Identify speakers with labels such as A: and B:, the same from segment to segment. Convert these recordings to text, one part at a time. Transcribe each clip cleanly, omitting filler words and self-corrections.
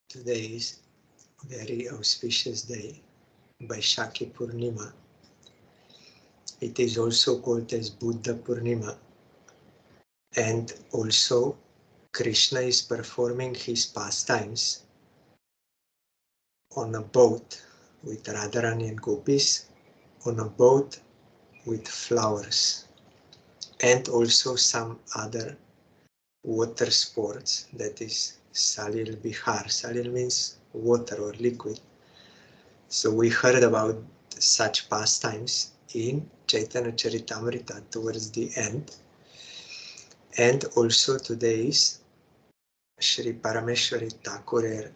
A: Today is a very auspicious day, Vaishakhi Purnima. It is also called as Buddha Purnima. And also Krishna is performing his pastimes on a boat with Radharani and Gopis, on a boat with flowers, and also some other water sports, that is Salil Bihar. Salil means water or liquid. So we heard about such pastimes in Chaitanya Charitamrita towards the end. And also today is Sri Parameshvari Thakur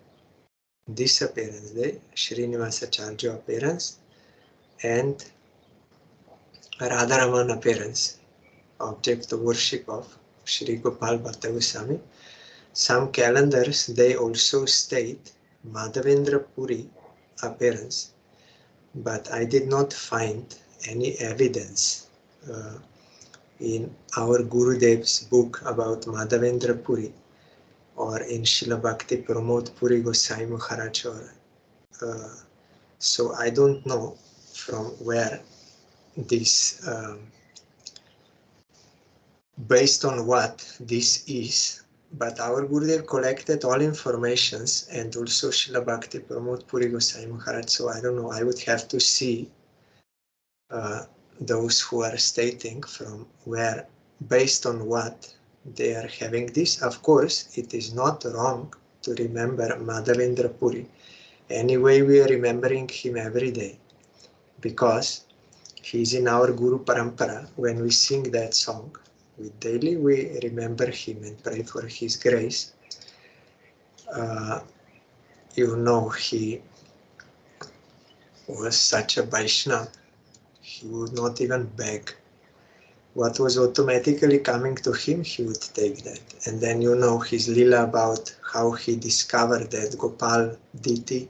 A: Disappearance Day, Srinivas Acharya appearance, and Radharama appearance, object of worship of Sri Gopal Bhatta Goswami. Some calendars, they also state Madhavendra Puri appearance, but I did not find any evidence in our Gurudev's book about Madhavendra Puri or in Srila Bhakti Pramod Puri Gosai Maharaj. So I don't know from where this, based on what this is, but our Gurudev collected all informations and also Srila Bhakti Pramod Puri Gosai Maharaj. So I don't know, I would have to see those who are stating from where, based on what they are having this. Of course, it is not wrong to remember Madhavendra Puri. Anyway, we are remembering him every day because he is in our Guru Parampara. When we sing that song, daily we remember him and pray for his grace. You know, he was such a Vaishnava. He would not even beg. What was automatically coming to him, he would take that. And then you know his lila about how he discovered that Gopal deity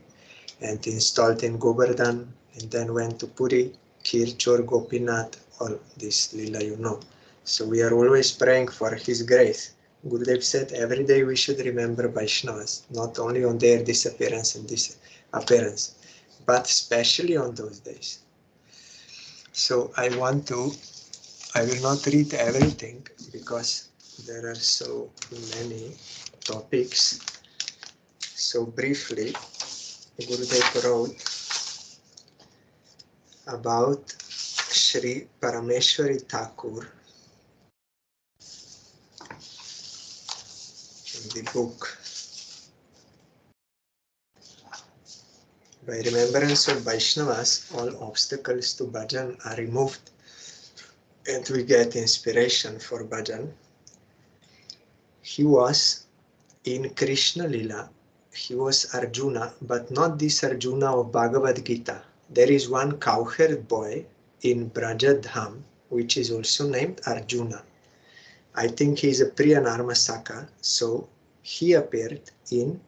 A: and installed in Govardhan, and then went to Puri, Kirchor, Gopinath, all this lila you know. So we are always praying for his grace. Gurudev said every day we should remember Vaishnavas, not only on their disappearance and appearance, but especially on those days. So I will not read everything because there are so many topics. So briefly, Gurudev wrote about Sri Parameshvari Thakur in the book. By remembrance of Vaishnavas, all obstacles to bhajan are removed and we get inspiration for bhajan. He was in Krishna Lila. He was Arjuna, but not this Arjuna of Bhagavad Gita. There is one cowherd boy in Brajadham, which is also named Arjuna. I think he is a Priya Narmasaka, so he appeared in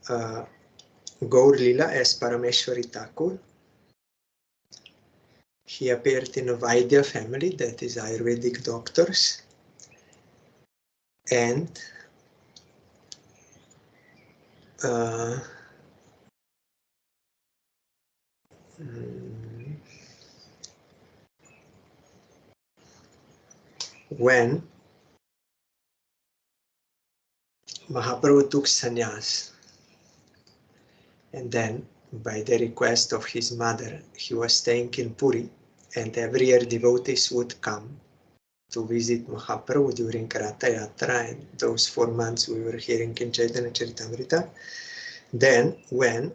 A: Gaur Lila as Parameshvari Thakur. He appeared in a Vaidya family, that is Ayurvedic doctors. And when Mahaprabhu took sannyas, and then by the request of his mother, he was staying in Puri, and every year devotees would come to visit Mahaprabhu during Ratha Yatra, and those 4 months we were hearing in Chaitanya Charitamrita. Then when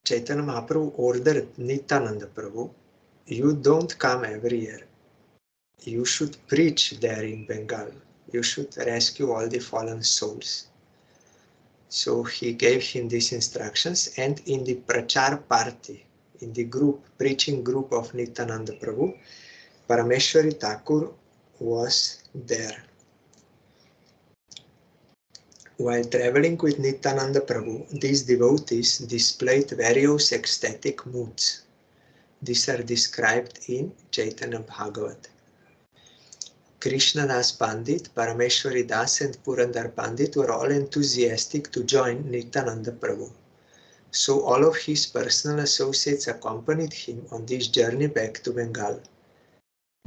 A: Chaitanya Mahaprabhu ordered Nityananda Prabhu, you don't come every year. You should preach there in Bengal. You should rescue all the fallen souls. So he gave him these instructions, and in the Prachar party, in the group, preaching group of Nityananda Prabhu, Parameshvari Thakur was there. While traveling with Nityananda Prabhu, these devotees displayed various ecstatic moods. These are described in Chaitanya Bhagavat. Krishnadas Pandit, Parameshwari Das and Purandar Pandit were all enthusiastic to join Nityananda Prabhu. So all of his personal associates accompanied him on this journey back to Bengal.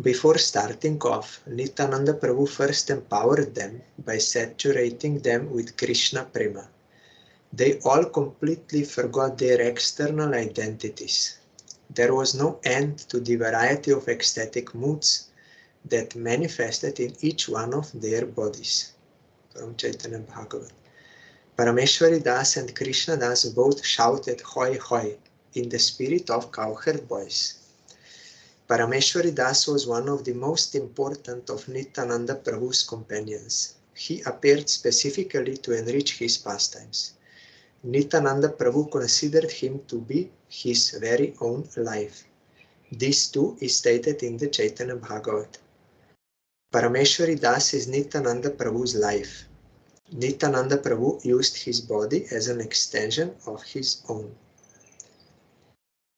A: Before starting off, Nityananda Prabhu first empowered them by saturating them with Krishna Prema. They all completely forgot their external identities. There was no end to the variety of ecstatic moods that manifested in each one of their bodies. From Chaitanya Bhagavat. Parameshwari Das and Krishna Das both shouted "Hoi Hoi" in the spirit of cowherd boys. Parameshwari Das was one of the most important of Nityananda Prabhu's companions. He appeared specifically to enrich his pastimes. Nityananda Prabhu considered him to be his very own life. This too is stated in the Chaitanya Bhagavat. Parameshwari Das is Nityananda Prabhu's life. Nityananda Prabhu used his body as an extension of his own.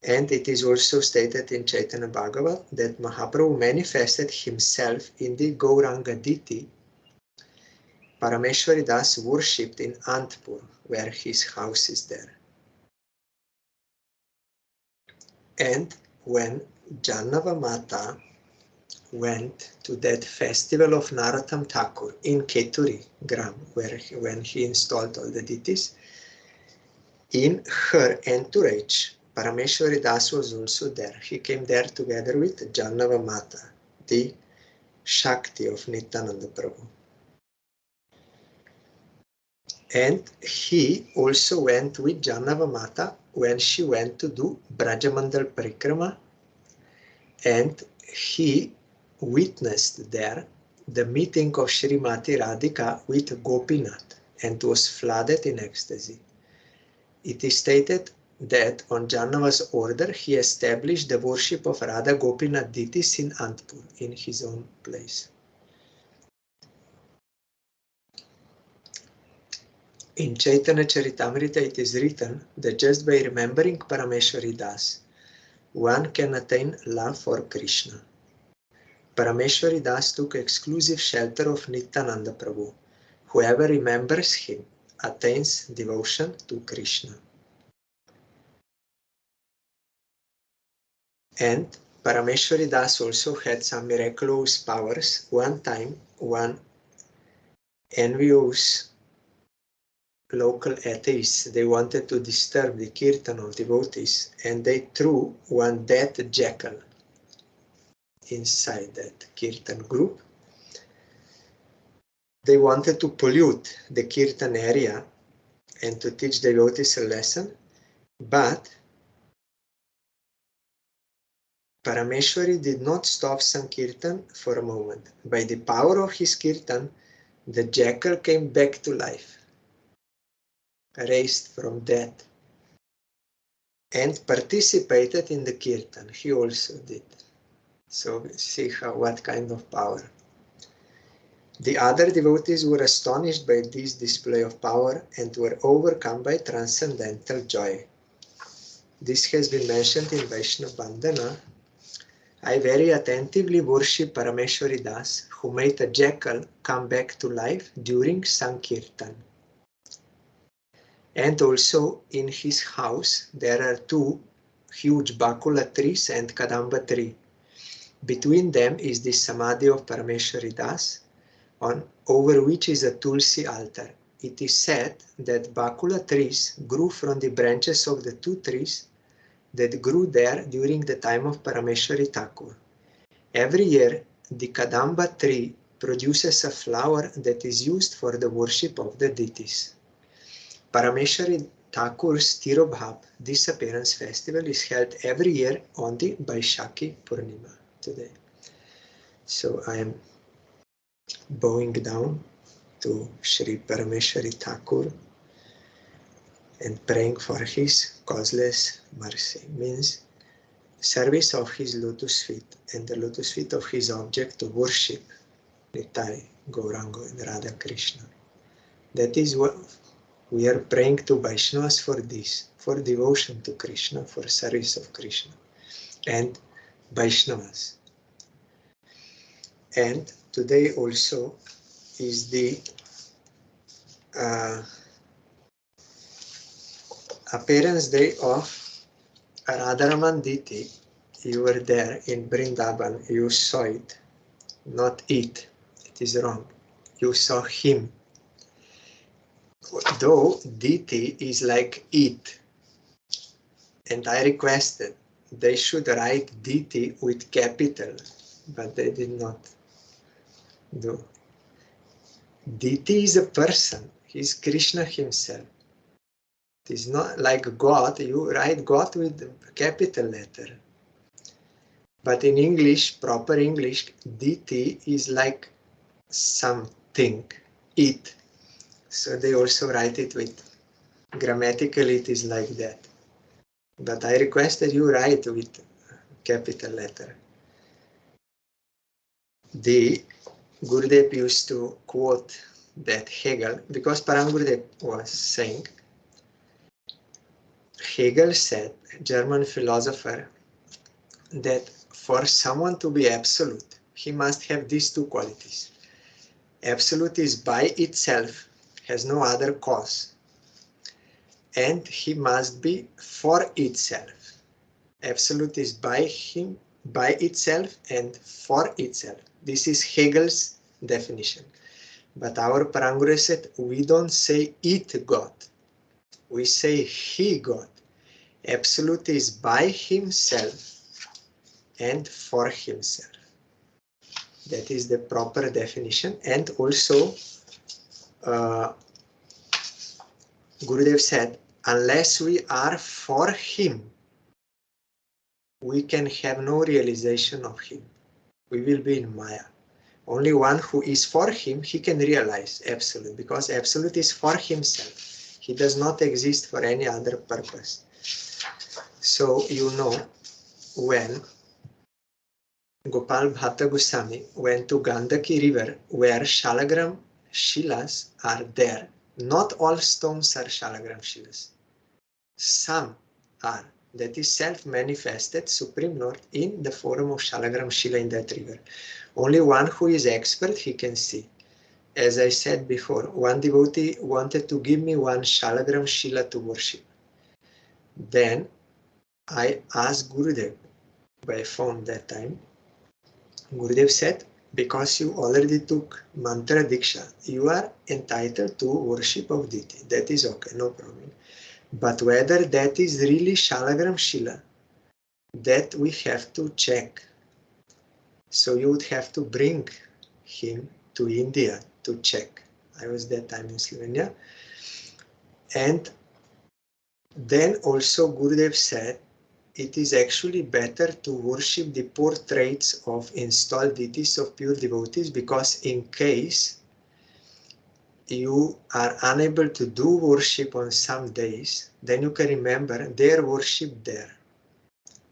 A: And it is also stated in Chaitanya Bhagavat that Mahaprabhu manifested himself in the Gauranga Diti. Parameshwari Das worshipped in Antpur, where his house is there. And when Jannava Mata went to that festival of Narottam Thakur in Keturi Gram, when he installed all the deities, in her entourage, Parameshwari Das was also there. He came there together with Jannava Mata, the Shakti of Nityananda Prabhu. And he also went with Jannava Mata when she went to do Brajamandal Parikrama, and he witnessed there the meeting of Srimati Radhika with Gopinath and was flooded in ecstasy. It is stated that on Jannava's order he established the worship of Radha Gopinath deities in Antpur, in his own place. In Chaitanya Charitamrita it is written that just by remembering Parameshwari Das, one can attain love for Krishna. Parameshwari Das took exclusive shelter of Nityananda Prabhu. Whoever remembers him attains devotion to Krishna. And Parameshwari Das also had some miraculous powers. One time, one envious local atheists, they wanted to disturb the kirtan of devotees, and they threw one dead jackal inside that kirtan group. They wanted to pollute the kirtan area and to teach devotees a lesson, but Parameshwari did not stop Sankirtan for a moment. By the power of his kirtan, the jackal came back to life, raised from death, and participated in the kirtan. He also did. So see what kind of power. The other devotees were astonished by this display of power and were overcome by transcendental joy. This has been mentioned in Vaishnava Bandhana. I very attentively worship Parameshwari Das, who made a jackal come back to life during Sankirtan. And also in his house there are two huge Bakula trees and Kadamba tree. Between them is the Samadhi of Parameshwari Das, over which is a Tulsi altar. It is said that Bakula trees grew from the branches of the two trees that grew there during the time of Parameshwari Thakur. Every year, the Kadamba tree produces a flower that is used for the worship of the deities. Parameshwari Thakur's Tirobhab Disappearance Festival is held every year on the Vaishakhi Purnima today. So I am bowing down to Sri Parameshwari Thakur and praying for his causeless mercy, means service of his lotus feet and the lotus feet of his object to worship, Nitai, Gauranga and Radha Krishna. That is what we are praying to Vaishnavas for this, for devotion to Krishna, for service of Krishna and Vaishnavas. And today also is the appearance day of Radharama Diti. You were there in Vrindavan, you saw it, not it. It is wrong. You saw him. Though Diti is like it, and I requested they should write Diti with capital, but they did not do. Diti is a person. He is Krishna himself. It is not like God. You write God with a capital letter. But in English, proper English, Diti is like something, it. So they also write it with, grammatically it is like that. But I requested you write with capital letter. The Gurudev used to quote that Hegel, because Param Gurudev was saying, Hegel said, German philosopher, that for someone to be absolute, he must have these two qualities. Absolute is by itself, has no other cause, and he must be for itself. Absolute is by him, by itself and for itself. This is Hegel's definition. But our Paranguru said, we don't say it God, we say he God. Absolute is by himself and for himself. That is the proper definition. And also, Gurudev said, unless we are for him, we can have no realization of him. We will be in Maya. Only one who is for him, he can realize Absolute, because Absolute is for himself. He does not exist for any other purpose. So, you know, when Gopal Bhatta Goswami went to Gandaki river, where Shalagram Shilas are there, not all stones are Shalagram Shilas. Some are. That is self-manifested Supreme Lord in the form of Shalagram Shila in that river. Only one who is expert, he can see. As I said before, one devotee wanted to give me one Shalagram Shila to worship. Then I asked Gurudev by phone that time. Gurudev said, because you already took mantra diksha, you are entitled to worship of deity. That is okay, no problem. But whether that is really Shalagram Shila, that we have to check. So you would have to bring him to India to check. I was that time in Slovenia. And then also Gurudev said, it is actually better to worship the portraits of installed deities of pure devotees, because in case you are unable to do worship on some days, then you can remember their worship there.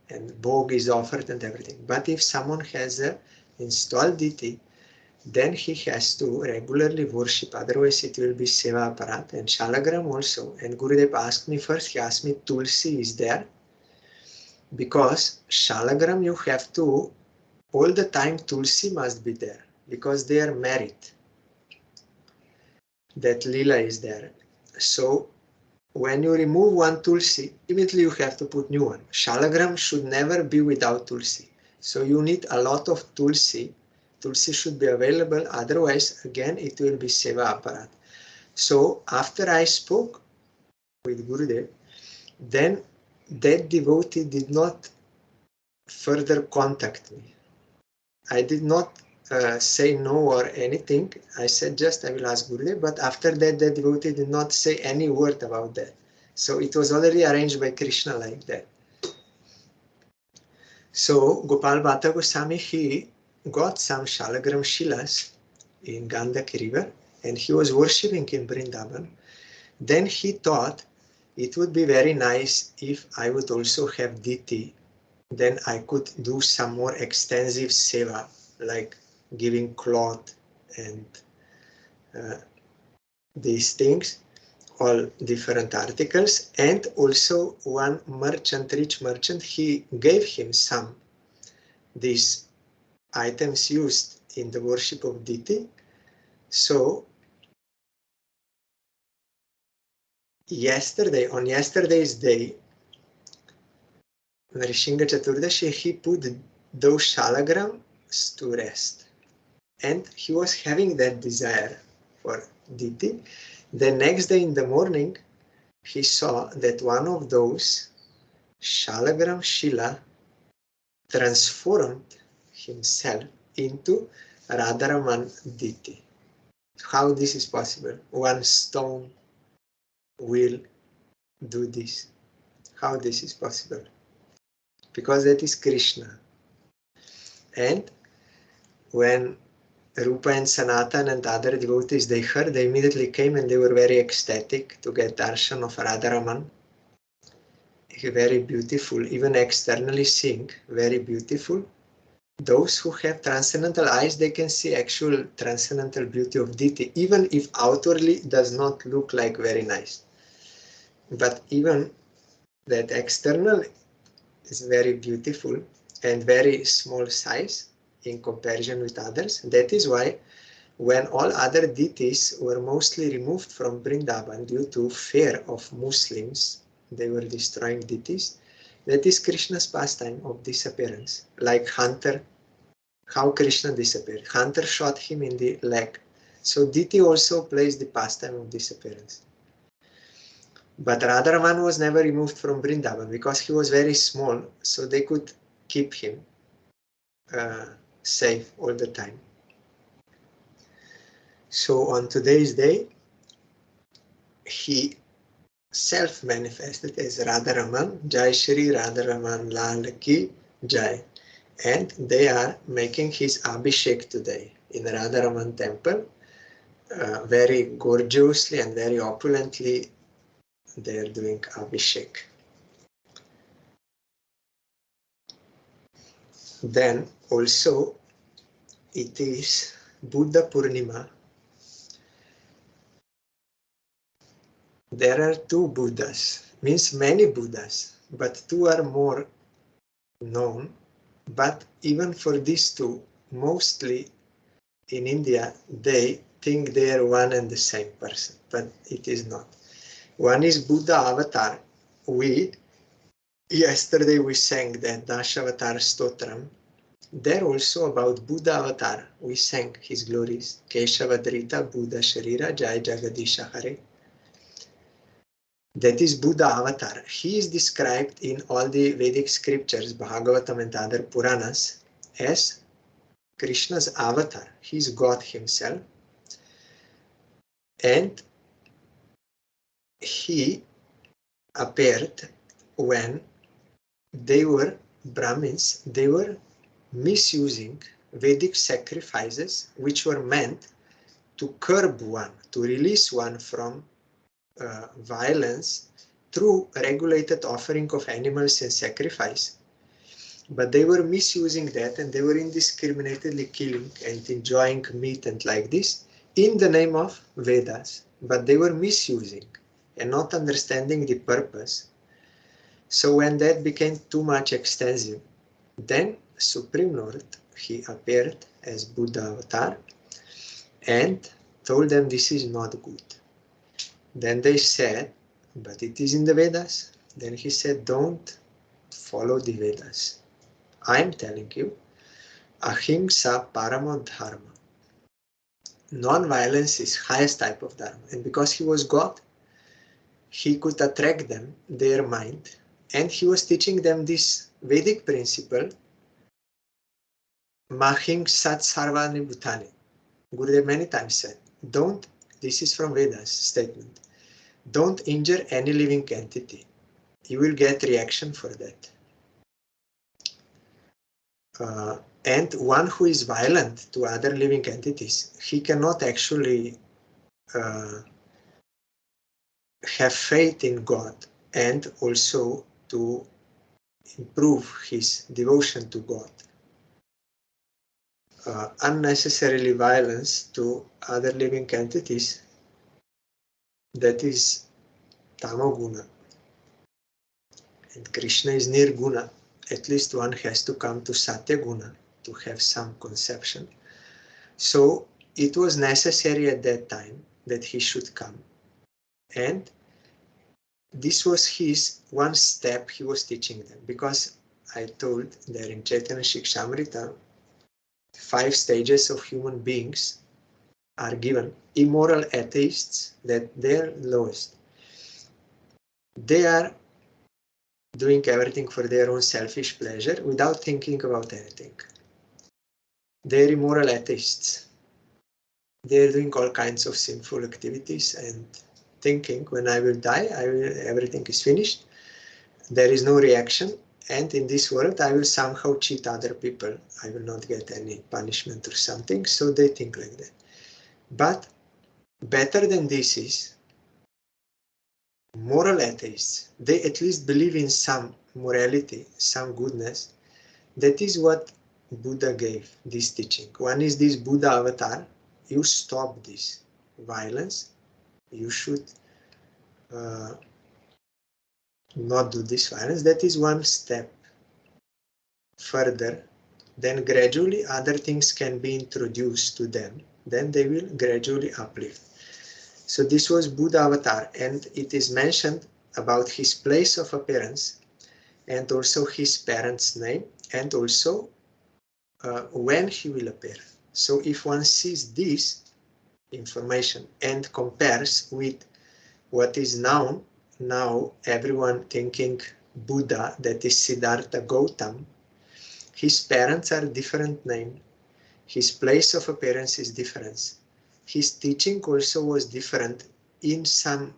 A: And bhog is offered and everything. But if someone has an installed deity, then he has to regularly worship, otherwise it will be seva aparat. And Shalagram also. And Gurudev asked me first, he asked me, Tulsi is there? Because Shalagram you have to, all the time Tulsi must be there, because they are married. That lila is there. So when you remove one Tulsi, immediately you have to put new one. Shalagram should never be without Tulsi. So you need a lot of Tulsi. Tulsi should be available, otherwise again it will be seva aparat. So after I spoke with Gurudev, then that devotee did not further contact me. I did not say no or anything. I said just I will ask Gurudev, but after that the devotee did not say any word about that. So it was already arranged by Krishna like that. So Gopal Bhatta Goswami, he got some Shalagram Shilas in Gandaki river and he was worshipping in Vrindavan. Then he thought it would be very nice if I would also have Diti. Then I could do some more extensive seva, like giving cloth and these things, all different articles. And also one merchant, rich merchant, he gave him some, these items used in the worship of deity. So on yesterday's day, Nrishinga Chaturdashi, he put those shalagrams to rest. And he was having that desire for deity. The next day in the morning, he saw that one of those shalagram Shila transformed himself into Radharaman deity. How this is possible? One stone will do this. How this is possible? Because that is Krishna. And when Rupa and Sanatan and other devotees, they heard, they immediately came and they were very ecstatic to get darshan of Radharaman. Very beautiful, even externally seeing, very beautiful. Those who have transcendental eyes, they can see actual transcendental beauty of deity, even if outwardly does not look like very nice. But even that external is very beautiful and very small size in comparison with others. That is why when all other deities were mostly removed from Vrindavan due to fear of Muslims, they were destroying deities. That is Krishna's pastime of disappearance. Like Hunter, how Krishna disappeared. Hunter shot him in the leg. So deity also plays the pastime of disappearance. But Radharaman was never removed from Vrindavan because he was very small, so they could keep him safe all the time. So on today's day, he self-manifested as Radharaman, Jai Shri Radharaman Lal Ki Jai. And they are making his Abhishek today in Radharaman temple. Very gorgeously and very opulently they are doing Abhishek. Then also it is Buddha Purnima. There are two Buddhas, means many Buddhas, but two are more known. But even for these two, mostly in India, they think they are one and the same person, but it is not. One is Buddha Avatar. Yesterday we sang that Dashavatar Stotram. There also about Buddha Avatar, we sang his glories. Keshavadrita Buddha Sharira Jai Jagadisha Hare. That is Buddha Avatar. He is described in all the Vedic scriptures, Bhagavatam and other Puranas, as Krishna's avatar. He is God himself. And he appeared when they were Brahmins, they were misusing Vedic sacrifices, which were meant to curb one, to release one from violence through regulated offering of animals and sacrifice. But they were misusing that and they were indiscriminately killing and enjoying meat and like this in the name of Vedas. But they were misusing and not understanding the purpose. So when that became too much extensive, then Supreme Lord, he appeared as Buddha Avatar and told them this is not good. Then they said, but it is in the Vedas. Then he said, don't follow the Vedas. I am telling you, ahimsa paramo dharma. Non-violence is highest type of dharma. And because he was God, he could attract them, their mind, and he was teaching them this Vedic principle, mahing sat sarvani bhutani. Gurudev many times said, don't, this is from Vedas statement, don't injure any living entity. You will get reaction for that. And one who is violent to other living entities, he cannot actually have faith in God and also to improve his devotion to God. Unnecessarily violence to other living entities, that is tamoguna. And Krishna is nirguna. At least one has to come to satya guna to have some conception. So it was necessary at that time that he should come. And this was his one step he was teaching them, because I told there in Chaitanya Shikshamrita, 5 stages of human beings are given. Immoral atheists, that they're lowest. They are doing everything for their own selfish pleasure without thinking about anything. They're immoral atheists. They're doing all kinds of sinful activities and thinking, when I will die, everything is finished. There is no reaction, and in this world I will somehow cheat other people. I will not get any punishment or something, so they think like that. But better than this is moral atheists. They at least believe in some morality, some goodness. That is what Buddha gave, this teaching. One is this Buddha avatar. You stop this violence. You should not do this violence. That is one step further. Then gradually other things can be introduced to them. Then they will gradually uplift. So this was Buddha avatar, and it is mentioned about his place of appearance and also his parents' name, and also when he will appear. So if one sees this information and compares with what is known, now everyone thinking Buddha, that is Siddhartha Gautam, his parents are different name, his place of appearance is different. His teaching also was different in some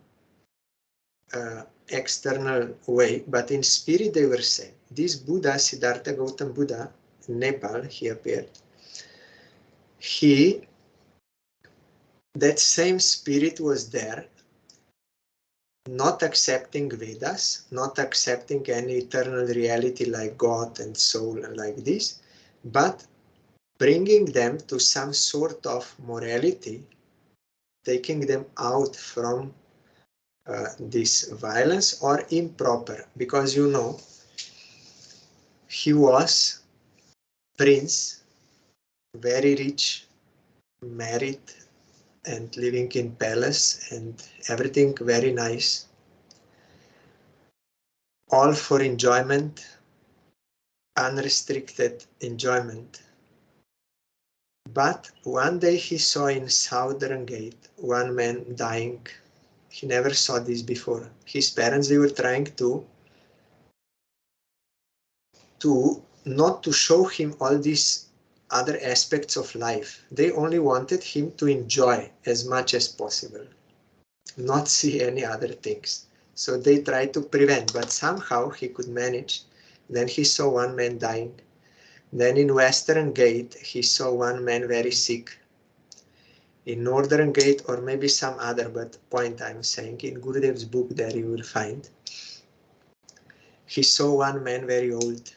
A: external way, but in spirit they were same. This Buddha, Siddhartha Gautam Buddha, in Nepal, he appeared. That same spirit was there, not accepting Vedas, not accepting any eternal reality like God and soul and like this, but bringing them to some sort of morality, taking them out from this violence or improper, because you know, he was prince, very rich, married and living in palace and everything very nice, all for enjoyment, unrestricted enjoyment. But one day he saw in Southern Gate one man dying. He never saw this before. His parents, they were trying to not to show him all these other aspects of life. They only wanted him to enjoy as much as possible, not see any other things. So they tried to prevent, but somehow he could manage. Then he saw one man dying. Then in Western Gate, he saw one man very sick. In Northern Gate, or maybe some other, but point I'm saying, in Gurudev's book there you will find, he saw one man very old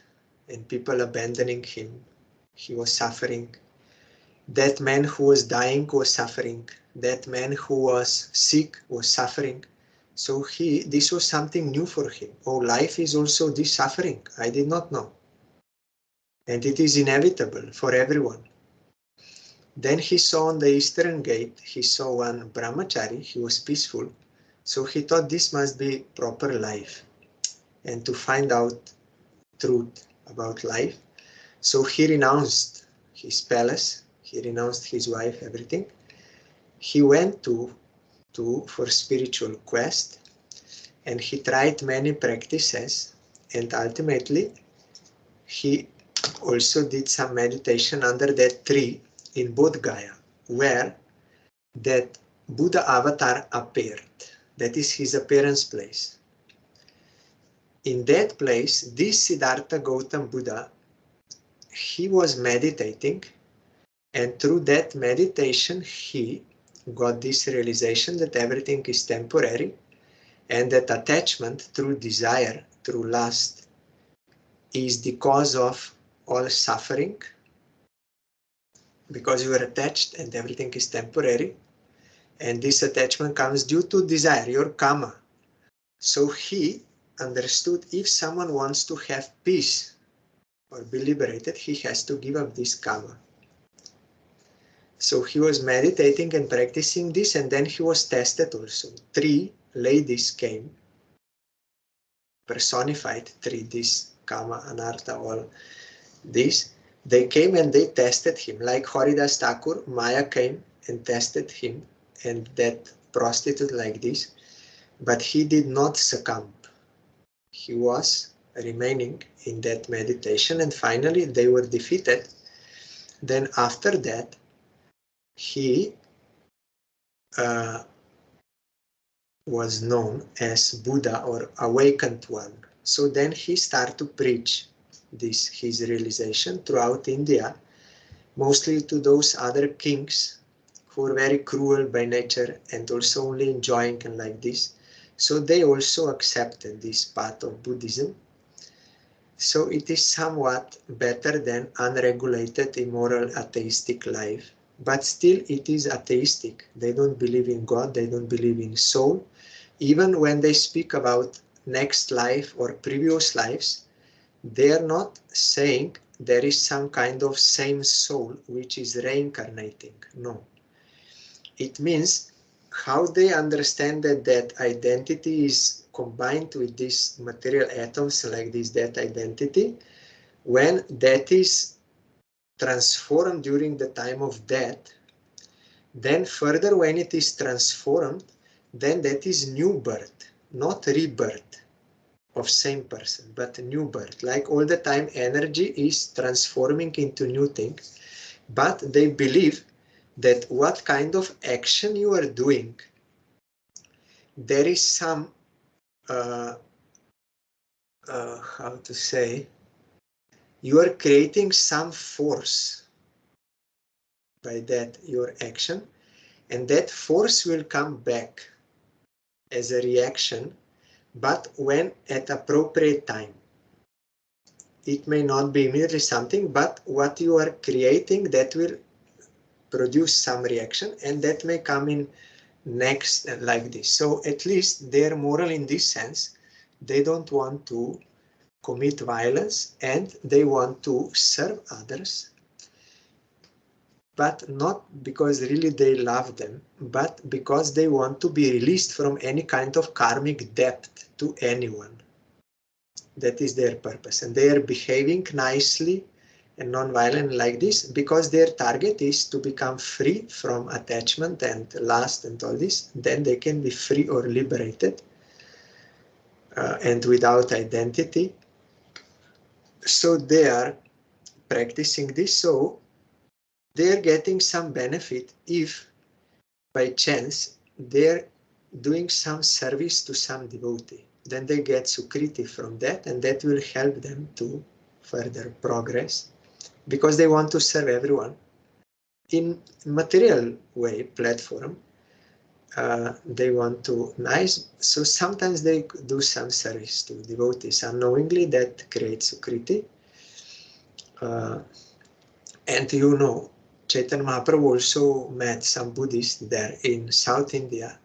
A: and people abandoning him. He was suffering. That man who was dying was suffering. That man who was sick was suffering. So this was something new for him. Oh, life is also this suffering. I did not know. And it is inevitable for everyone. Then he saw on the Eastern Gate, he saw one brahmachari. He was peaceful. So he thought this must be proper life. And to find out truth about life. So he renounced his palace. He renounced his wife, everything. He went for spiritual quest, and he tried many practices, and ultimately he also did some meditation under that tree in Bodh Gaya, where that Buddha avatar appeared. That is his appearance place. In that place, this Siddhartha Gautam Buddha, he was meditating, and through that meditation he got this realization that everything is temporary, and that attachment through desire, through lust, is the cause of all suffering, because you are attached and everything is temporary, and this attachment comes due to desire, your karma. So he understood, if someone wants to have peace, or be liberated, he has to give up this karma. So he was meditating and practicing this, and then he was tested also. 3 ladies came, personified 3, this kama, anartha, all this. They came and they tested him, like Haridas Thakur. Maya came and tested him, and that prostitute like this, but he did not succumb. He was remaining in that meditation, and finally they were defeated. Then after that, he was known as Buddha or awakened one. So then he started to preach this, his realization, throughout India, mostly to those other kings who were very cruel by nature and also only enjoying and like this. So they also accepted this path of Buddhism. So it is somewhat better than unregulated, immoral, atheistic life. But still it is atheistic. They don't believe in God, they don't believe in soul. Even when they speak about next life or previous lives, they are not saying there is some kind of same soul which is reincarnating. No. It means how they understand that identity is combined with these material atoms like this, that identity, when that is transformed during the time of death, then further when it is transformed, then that is new birth, not rebirth of same person, but new birth. Like all the time energy is transforming into new things, but they believe that what kind of action you are doing, there is some, how to say, you are creating some force by that your action, and that force will come back as a reaction, but when at appropriate time. It may not be immediately something, but what you are creating, that will produce some reaction, and that may come in next like this. So at least they are moral in this sense. They don't want to commit violence, and they want to serve others, but not because really they love them, but because they want to be released from any kind of karmic debt to anyone. That is their purpose, and they are behaving nicely and non-violent like this because their target is to become free from attachment and lust and all this. Then they can be free or liberated and without identity. So they are practicing this, so they are getting some benefit if by chance they're doing some service to some devotee. Then they get sukriti from that, and that will help them to further progress because they want to serve everyone. In material way, platform, they want to nice, so sometimes they do some service to devotees unknowingly, that creates sukriti. And you know, Chaitanya Mahaprabhu also met some Buddhists there in South India,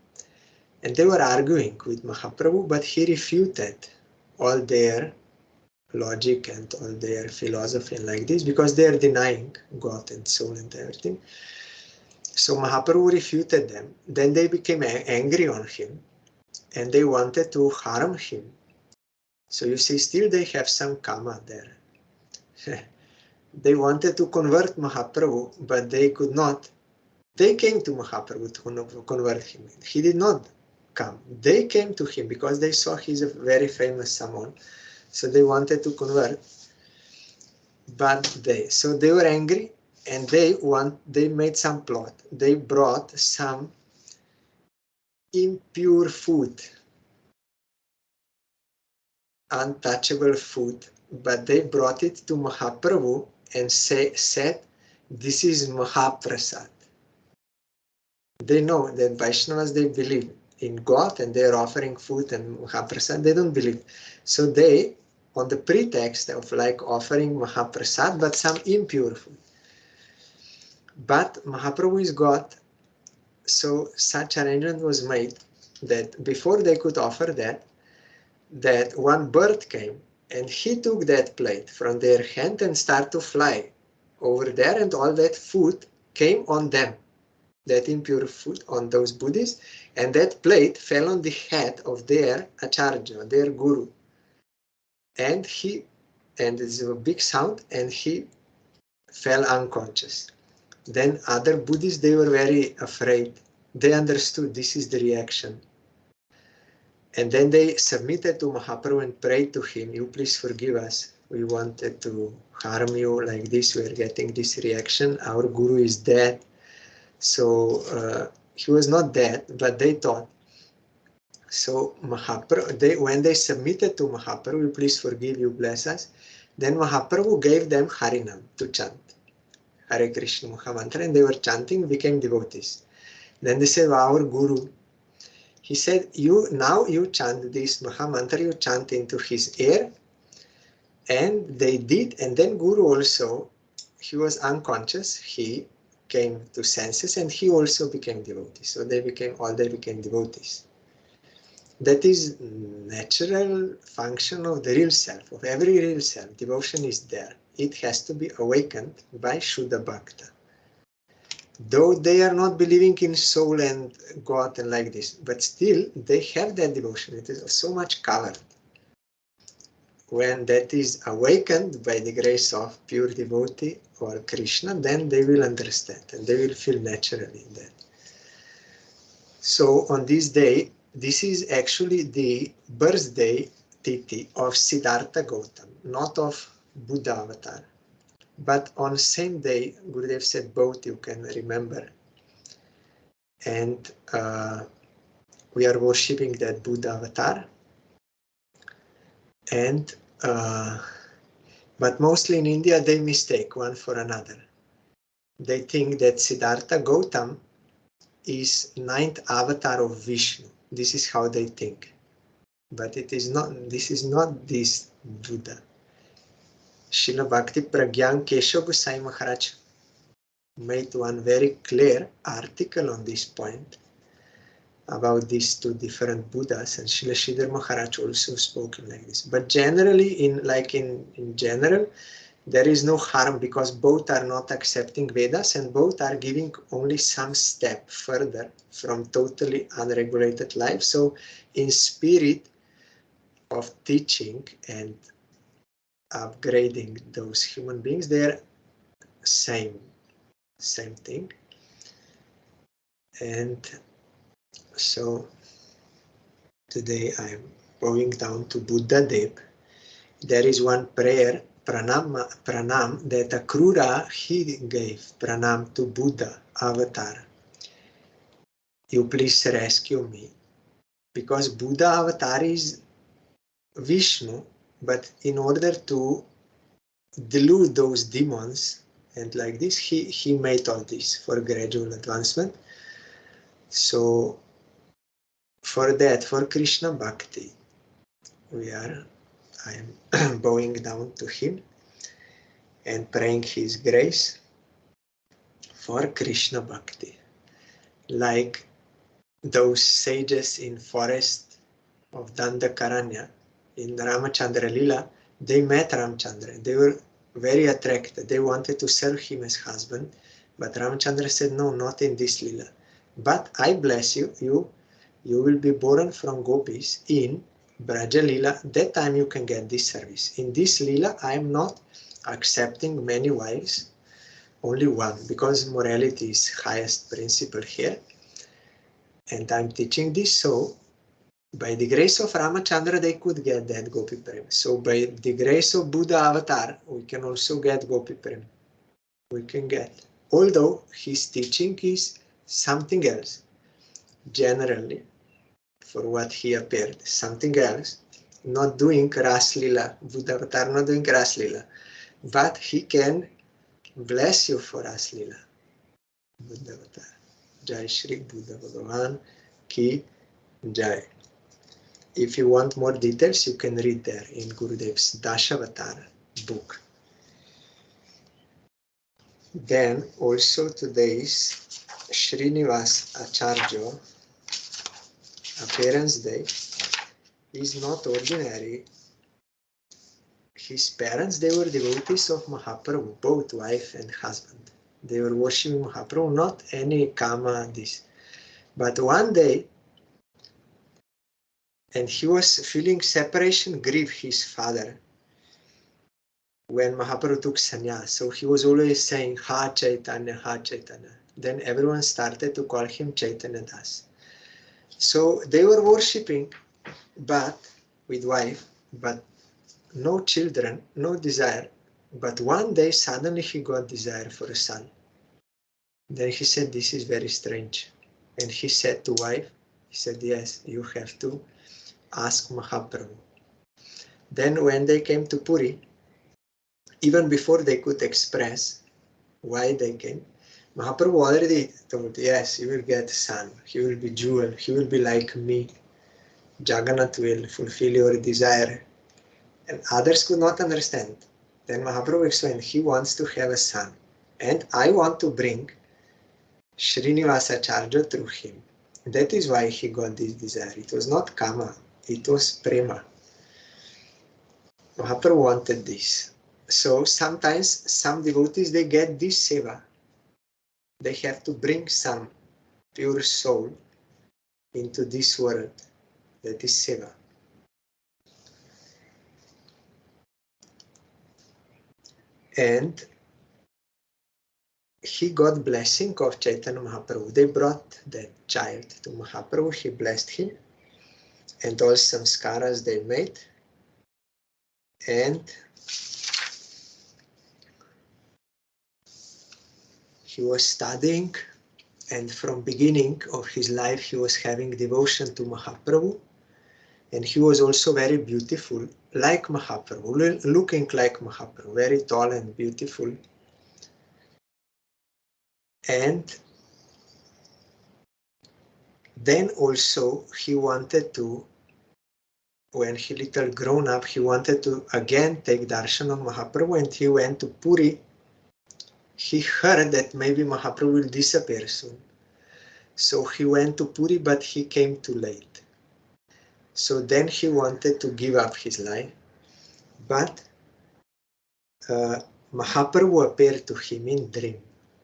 A: and they were arguing with Mahaprabhu, but he refuted all their logic and all their philosophy and like this, because they are denying God and soul and everything. So Mahaprabhu refuted them. Then they became angry on him, and they wanted to harm him. So you see, still they have some karma there. They wanted to convert Mahaprabhu, but they could not. They came to Mahaprabhu to convert him. He did not come. They came to him because they saw he's a very famous someone. So they wanted to convert, but they were angry, and they made some plot. They brought some impure food, untouchable food, but they brought it to Mahaprabhu and said, this is Mahaprasad. They know that Vaishnavas, they believe in God, and they are offering food and Mahaprasad. They don't believe. So they, on the pretext of like offering Mahaprasad, but some impure food. But Mahaprabhu is God, so such arrangement was made that before they could offer that one bird came And he took that plate from their hand and started to fly over there, and all that food came on them, that impure food on those Buddhists, and that plate fell on the head of their Acharya, their guru. And it's a big sound, and he fell unconscious. Then other Buddhists, they were very afraid. They understood this is the reaction. And then they submitted to Mahaprabhu and prayed to him, you please forgive us. We wanted to harm you like this. We are getting this reaction. Our guru is dead. So he was not dead, but they thought. So Mahaprabhu, when they submitted to Mahaprabhu, please forgive you, bless us. Then Mahaprabhu gave them Harinam to chant. Hare Krishna Mahamantra, and they were chanting, became devotees. Then they said, our guru, he said, now you chant this Mahamantra, you chant into his ear. And they did, and then Guru also, he was unconscious, he came to senses, and he also became devotee. So they became devotees. That is natural function of the real self, of every real self. Devotion is there. It has to be awakened by Shuddha Bhakta. Though they are not believing in soul and God and like this, but still they have that devotion. It is so much covered. When that is awakened by the grace of pure devotee or Krishna, then they will understand and they will feel naturally that. So on this day, this is actually the birthday Tithi of Siddhartha Gautam, not of Buddha avatar. But on the same day, Gurudev said both you can remember. And we are worshipping that Buddha avatar. And but mostly in India, they mistake one for another. They think that Siddhartha Gautam is 9th avatar of Vishnu. This is how they think. But it is not. This is not this Buddha. Srila Bhakti Pragyan Keshav Gosai Maharaj made one very clear article on this point about these two different Buddhas, and Srila Sridhar Maharaj also spoke like this. But generally, in general, there is no harm because both are not accepting Vedas and both are giving only some step further from totally unregulated life. So in spirit of teaching and upgrading those human beings, they are same thing. And so today I'm going down to Buddha Dev. There is one prayer, pranam, that Akrura, he gave pranam to Buddha avatar. You please rescue me. Because Buddha avatar is Vishnu, but in order to delude those demons and like this, he made all this for gradual advancement. So for that, for Krishna Bhakti, I am bowing down to him and praying his grace for Krishna Bhakti. Like those sages in forest of Dandakaranya, in Ramachandra Lila, they met Ramchandra. They were very attracted. They wanted to serve him as husband, but Ramchandra said, no, not in this Lila. But I bless you, you will be born from gopis in Braja Lila. That time you can get this service. In this Lila, I am not accepting many wives, only one, because morality is highest principle here. And I'm teaching this, so by the grace of Ramachandra, they could get that Gopi Prem. So by the grace of Buddha avatar, we can also get Gopi Prem. We can get. Although his teaching is something else, generally, for what he appeared, something else, not doing Ras Lila, Buddha avatar not doing Ras Lila, but he can bless you for Ras Lila, Buddha avatar. Jai Shri Buddha Bhagavan Ki Jai. If you want more details, you can read there in Gurudev's Dashavatar book. Then also today's Srinivas Acharya appearance day is not ordinary his parents, they were devotees of Mahaprabhu, both wife and husband. They were worshipping Mahaprabhu, not any kama, this. But one day, and he was feeling separation grief, his father, when Mahaprabhu took sannyas. So he was always saying, Ha Chaitanya, Ha Chaitanya. Then everyone started to call him Chaitanya Das. So they were worshipping, but with wife, but no children, no desire. But one day suddenly he got desire for a son. Then he said, this is very strange. And he said to wife, he said, yes, you have to ask Mahaprabhu. Then when they came to Puri, even before they could express why they came, Mahaprabhu already told, yes, you will get a son. He will be jewel. He will be like me. Jagannath will fulfill your desire. And others could not understand. Then Mahaprabhu explained, he wants to have a son. And I want to bring Srinivas Acharya through him. That is why he got this desire. It was not kama, it was prema. Mahaprabhu wanted this. So sometimes some devotees, they get this seva. They have to bring some pure soul into this world. That is seva. And he got blessing of Chaitanya Mahaprabhu. They brought that child to Mahaprabhu. He blessed him. And all samskaras they made. And he was studying, and from beginning of his life he was having devotion to Mahaprabhu, and he was also very beautiful, like Mahaprabhu, looking like Mahaprabhu, very tall and beautiful. And then also he wanted to, when he little grown up, he wanted to again take darshan of Mahaprabhu, and he went to Puri. He heard that maybe Mahaprabhu will disappear soon. So he went to Puri, but he came too late. So then he wanted to give up his life. But Mahaprabhu appeared to him in dream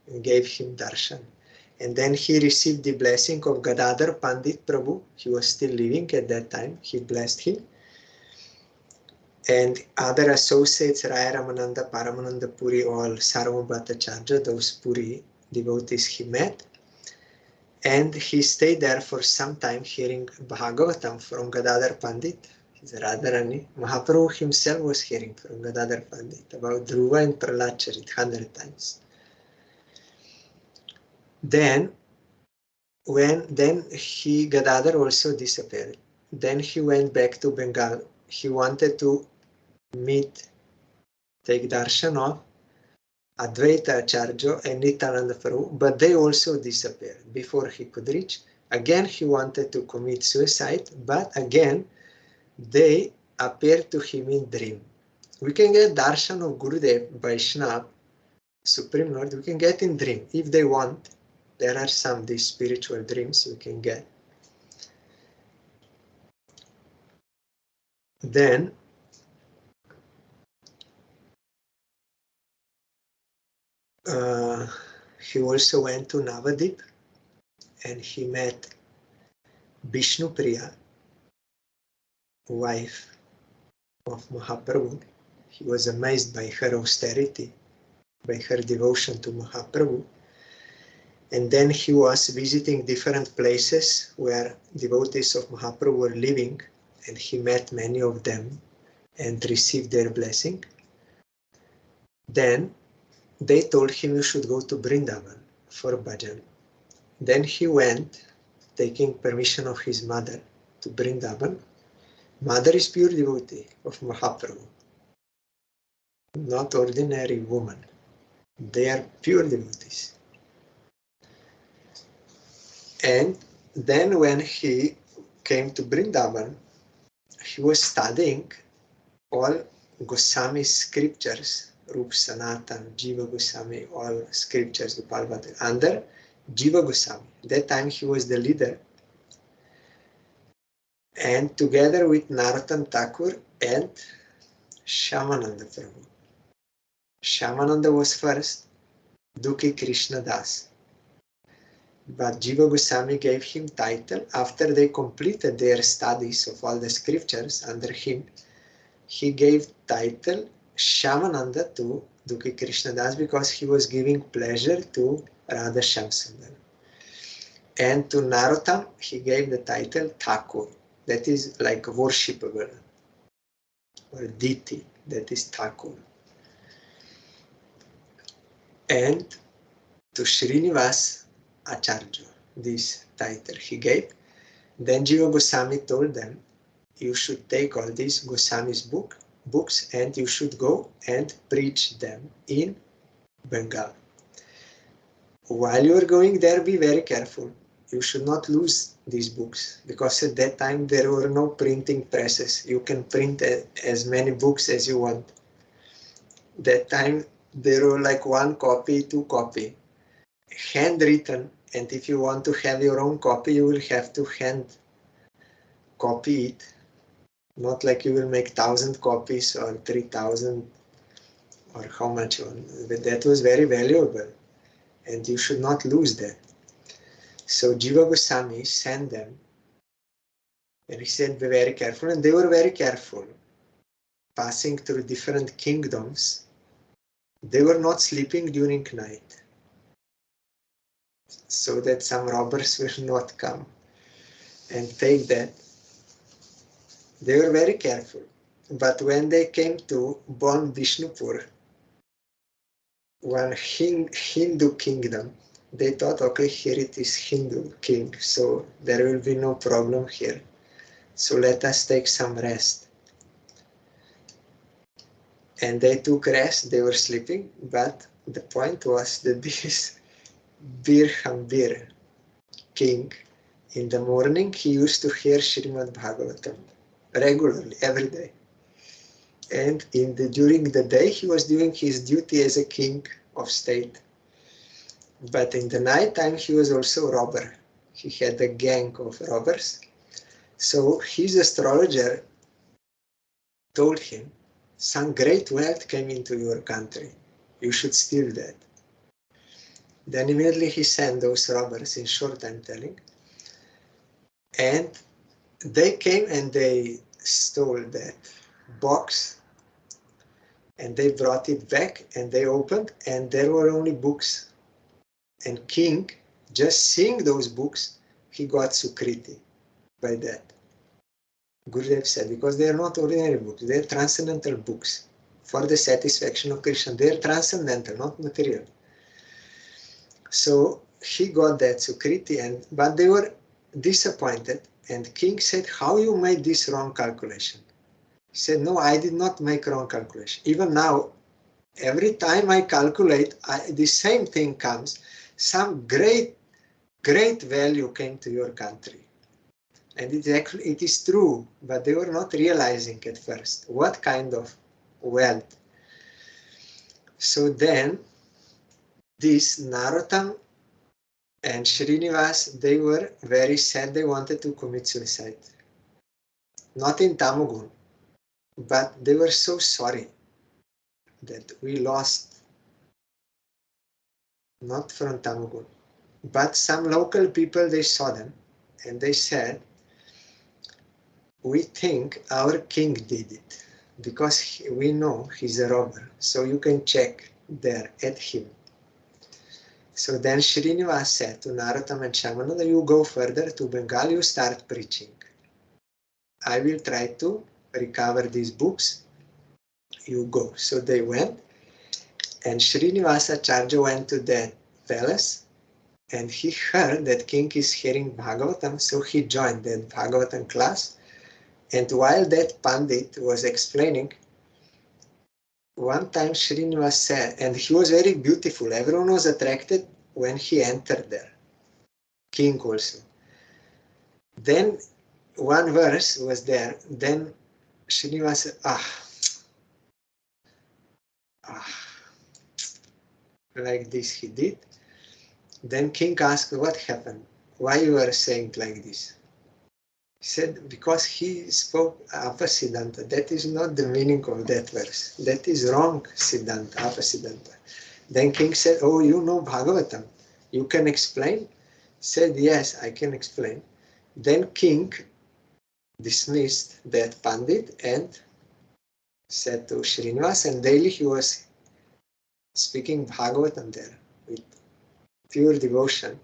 A: and gave him darshan. And then he received the blessing of Gadadhar Pandit Prabhu. He was still living at that time. He blessed him. And other associates, Raya Ramananda, Paramananda Puri, all Sarvabhat Acharya, those Puri devotees he met. And he stayed there for some time hearing Bhagavatam from Gadadhar Pandit, his Radharani. Mahaprabhu himself was hearing from Gadadhar Pandit about Dhruva and Prahlad Charit 100 times. Then Gadadhar also disappeared. Then he went back to Bengal. He wanted to take darshan of Advaita Acharya and Nityananda Prabhu, but they also disappeared before he could reach. Again, he wanted to commit suicide, but again, they appeared to him in dream. We can get darshan of Gurudev, Vaishnava, Supreme Lord, we can get in dream. If they want, there are some these spiritual dreams we can get. Then, he also went to Navadip and he met Vishnu Priya, wife of Mahaprabhu. He was amazed by her austerity, by her devotion to Mahaprabhu. And then he was visiting different places where devotees of Mahaprabhu were living, and he met many of them and received their blessing. Then they told him you should go to Vrindavan for bhajan. Then he went, taking permission of his mother, to Vrindavan. Mother is pure devotee of Mahaprabhu, not ordinary woman. They are pure devotees. And then when he came to Vrindavan, he was studying all Goswami's scriptures, Rup Sanatan, Jiva Goswami, all scriptures, under Jiva Goswami. That time he was the leader. And together with Narottam Thakur and Shyamananda Prabhu. Shyamananda was first Dukhi Krishna Das. But Jiva Goswami gave him title after they completed their studies of all the scriptures under him. He gave title Shyamananda to Dukhi Krishna Das because he was giving pleasure to Radha Shamsundar. And to Narottam he gave the title Thakur, that is like worshipable, or deity, that is Thakur. And to Srinivas Acharya, this title he gave. Then Jiva Goswami told them, you should take all these Goswami's books and you should go and preach them in Bengal. While you are going there, be very careful. You should not lose these books, because at that time there were no printing presses. You can print as many books as you want. That time there were like 1 copy, 2 copy, handwritten, and if you want to have your own copy, you will have to hand copy it. Not like you will make 1,000 copies or 3,000 or how much you want. But that was very valuable, and you should not lose that. So Jiva Goswami sent them, and he said, be very careful, and they were very careful. Passing through different kingdoms, they were not sleeping during night, so that some robbers will not come and take that. They were very careful. But when they came to Bon Vishnupur, one Hindu kingdom, they thought, okay, here it is Hindu king, so there will be no problem here. So let us take some rest. And they took rest, they were sleeping, but the point was that this Bir king, in the morning, he used to hear Srimad Bhagavatam regularly, every day. And during the day, he was doing his duty as a king of state. But in the night time, he was also a robber. He had a gang of robbers. So his astrologer told him, some great wealth came into your country. You should steal that. Then immediately he sent those robbers, in short I'm telling, and they came and they stole that box, and they brought it back, and they opened, and there were only books. And king, just seeing those books, he got Sukriti by that. Gurudev said, because they are not ordinary books, they are transcendental books for the satisfaction of Krishna. They are transcendental, not material. So he got that Sukriti, but they were disappointed, and king said, how you made this wrong calculation? He said, no, I did not make wrong calculation. Even now, every time I calculate, the same thing comes. Some great value came to your country. And it is true, but they were not realizing at first what kind of wealth. So then, this Narottam and Srinivas, they were very sad. They wanted to commit suicide. Not in Tamagun, but they were so sorry that we lost, not from Tamagun, but some local people, they saw them and they said, we think our king did it because we know he's a robber, so you can check there at him. So then Srinivas said to Narottam and Shyamananda, you go further to Bengal, you start preaching. I will try to recover these books, you go. So they went, and Srinivas Acharya went to that palace, and he heard that king is hearing Bhagavatam, so he joined that Bhagavatam class. And while that Pandit was explaining, one time Srinivas said, and he was very beautiful, everyone was attracted when he entered there, king also. Then one verse was there, then Srinivas said, like this he did. Then king asked, what happened? Why you are saying like this? He said, because he spoke Apasiddhanta. That is not the meaning of that verse. That is wrong, Siddhanta, Apasiddhanta. Then king said, oh, you know Bhagavatam. You can explain? Said, yes, I can explain. Then king dismissed that Pandit and said to Srinivas, and daily he was speaking Bhagavatam there with pure devotion,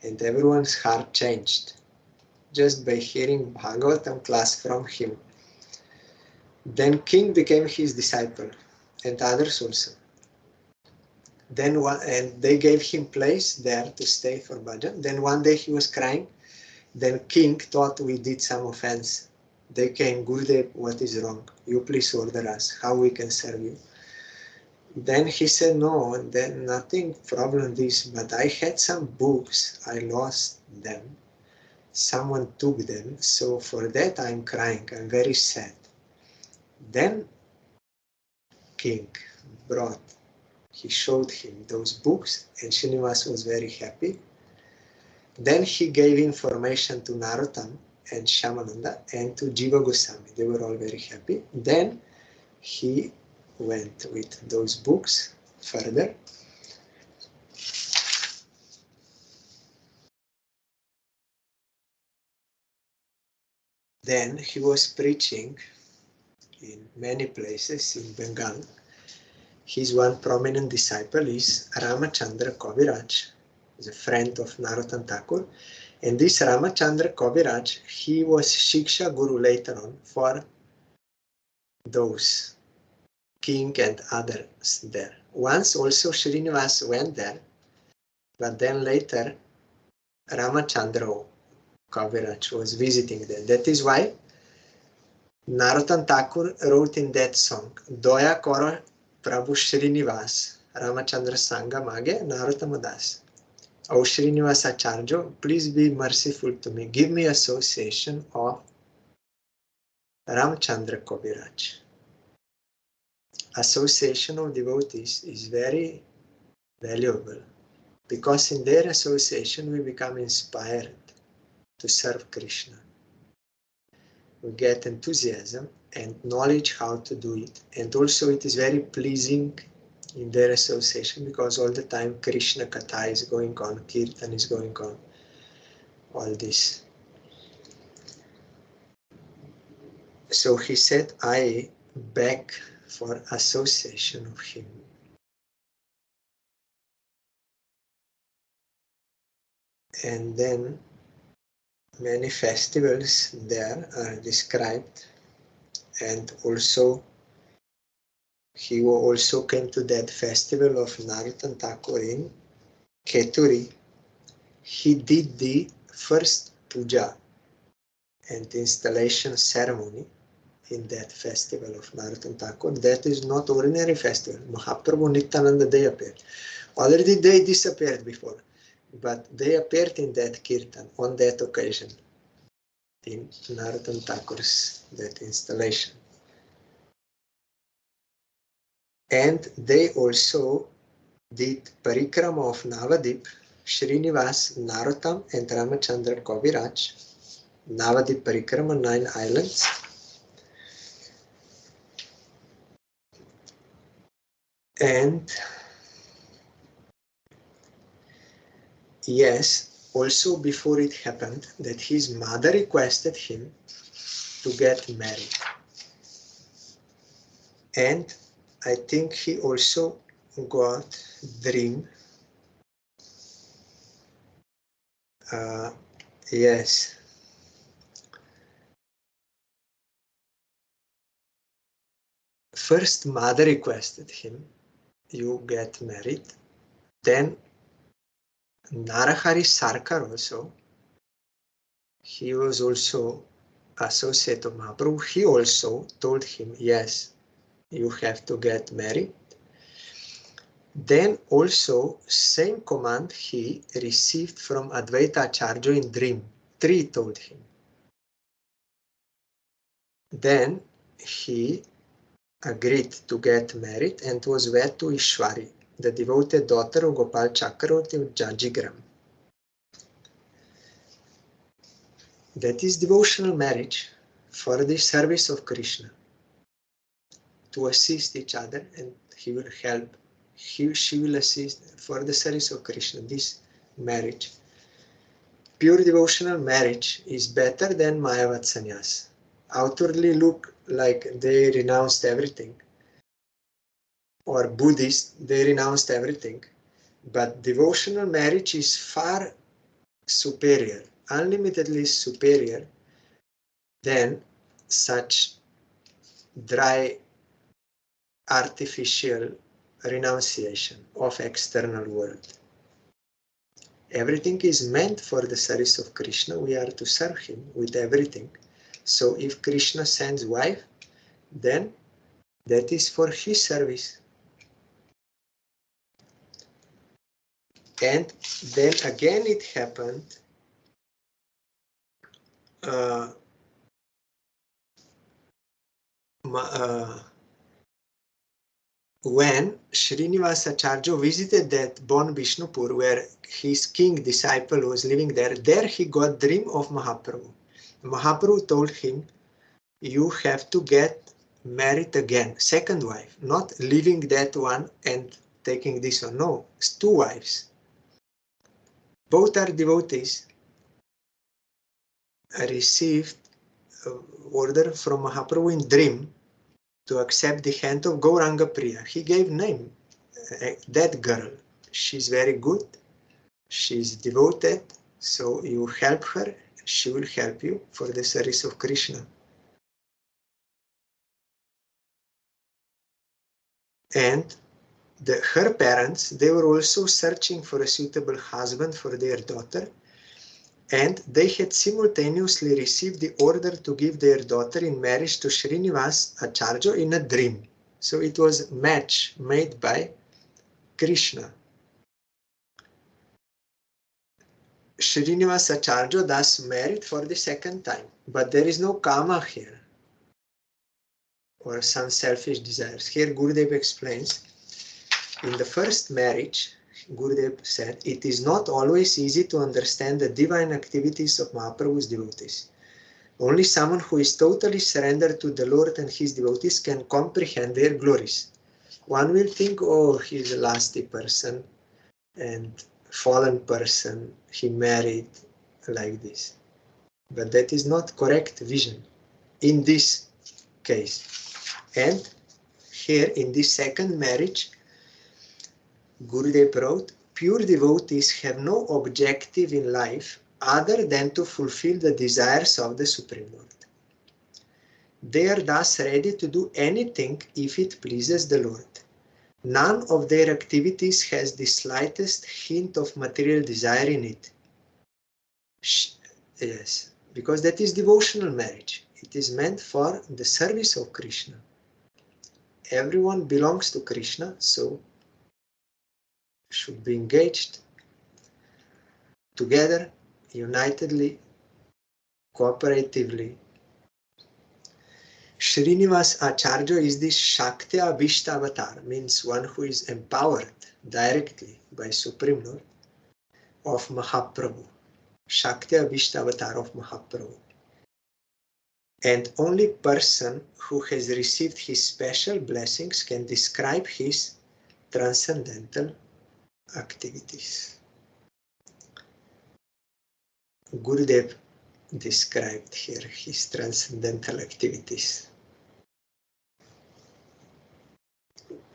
A: and everyone's heart changed just by hearing Bhagavatam class from him. Then king became his disciple, and others also. Then and they gave him place there to stay for bhajan. Then one day he was crying. Then king thought we did some offense. They came, Gurudev, what is wrong? You please order us, how we can serve you. Then he said, no, then nothing problem this, but I had some books, I lost them. Someone took them, so for that I'm crying, I'm very sad. Then king he showed him those books, and Srinivas was very happy. Then he gave information to Narottam and Shyamananda and to Jiva Goswami. They were all very happy. Then he went with those books further. Then he was preaching in many places in Bengal. His one prominent disciple is Ramachandra Kaviraj, is a friend of Narottam Thakur. And this Ramachandra Kaviraj, he was Shiksha Guru later on for those king and others there. Once also Srinivas went there, but then later Ramachandra Kaviraj was visiting there. That is why Narottam Thakur wrote in that song, Doya Koro Prabhu Srinivas, Ramachandra Sangha Mage Narottam Das. O Srinivas Acharya, please be merciful to me. Give me association of Ramachandra Kaviraj. Association of devotees is very valuable because in their association we become inspired to serve Krishna. We get enthusiasm and knowledge how to do it, and also it is very pleasing in their association because all the time Krishna Katha is going on, Kirtan is going on, all this. So he said, I beg for association of him. And then many festivals there are described, and also he also came to that festival of Narottam Thakur in Keturi. He did the first puja and installation ceremony in that festival of Narottam Thakur. That is not ordinary festival. Mahaprabhu Nityananda, they appeared. Already they disappeared before, but they appeared in that kirtan on that occasion in Narottam Thakur's that installation. And they also did parikrama of Navadip, Srinivas, Narottam and Ramachandra Kaviraj. Navadip parikrama, 9 islands. And yes, also before it happened that his mother requested him to get married. And I think he also got dream. Yes. First mother requested him, you get married. Then Narahari Sarkar also, he was also associate of Mahaprabhu. He also told him, yes, you have to get married. Then also same command he received from Advaita Acharya in dream. 3 told him. Then he agreed to get married and was wed to Ishwari, the devoted daughter of Gopal Chakravarti of Jajigram. That is devotional marriage for the service of Krishna, to assist each other, and he will help, she will assist for the service of Krishna. This marriage, pure devotional marriage, is better than Mayavad sannyas. Outwardly look like they renounced everything, or Buddhist, they renounced everything, but devotional marriage is far superior, unlimitedly superior than such dry, artificial renunciation of external world. Everything is meant for the service of Krishna. We are to serve him with everything. So if Krishna sends wife, then that is for his service. And then again it happened when Srinivas Acharya visited that Bon Vishnupur, where his king disciple was living there he got dream of Mahaprabhu. Mahaprabhu told him, you have to get married again, second wife, not leaving that one and taking this one. No, it's two wives. Both are devotees. I received order from Mahaprabhu in dream to accept the hand of Gauranga Priya. He gave name, that girl. She's very good, she's devoted, so you help her, she will help you for the service of Krishna. And her parents, they were also searching for a suitable husband for their daughter, and they had simultaneously received the order to give their daughter in marriage to Srinivas Acharya in a dream. So it was a match made by Krishna. Srinivas Acharya thus married for the second time, but there is no kama here, or some selfish desires. Here Gurudev explains, in the first marriage, Gurudev said, it is not always easy to understand the divine activities of Mahaprabhu's devotees. Only someone who is totally surrendered to the Lord and his devotees can comprehend their glories. One will think, oh, he's a lusty person and fallen person, he married like this. But that is not correct vision in this case. And here in this second marriage, Gurudev wrote, pure devotees have no objective in life other than to fulfill the desires of the Supreme Lord. They are thus ready to do anything if it pleases the Lord. None of their activities has the slightest hint of material desire in it. Yes, because that is devotional marriage. It is meant for the service of Krishna. Everyone belongs to Krishna, so should be engaged together, unitedly, cooperatively. Srinivas Acharya is the Shakti Abhishta avatar, means one who is empowered directly by Supreme Lord of Mahaprabhu. Shakti Abhishta avatar of Mahaprabhu. And only person who has received his special blessings can describe his transcendental activities. Gurudev described here his transcendental activities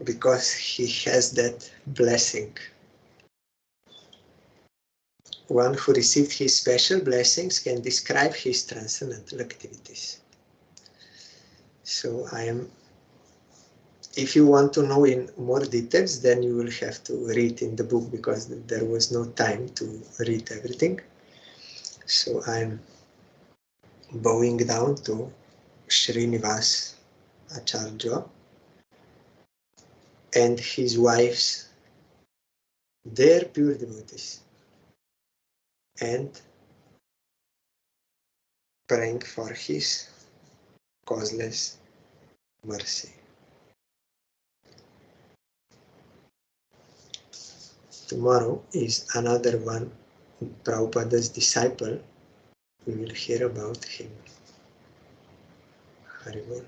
A: because he has that blessing. One who received his special blessings can describe his transcendental activities. So if you want to know in more details, then you will have to read in the book because there was no time to read everything. So I'm bowing down to Srinivas Acharya and his wives, their pure devotees, and praying for his causeless mercy. Tomorrow is another one, Prabhupada's disciple, we will hear about him. Haribol.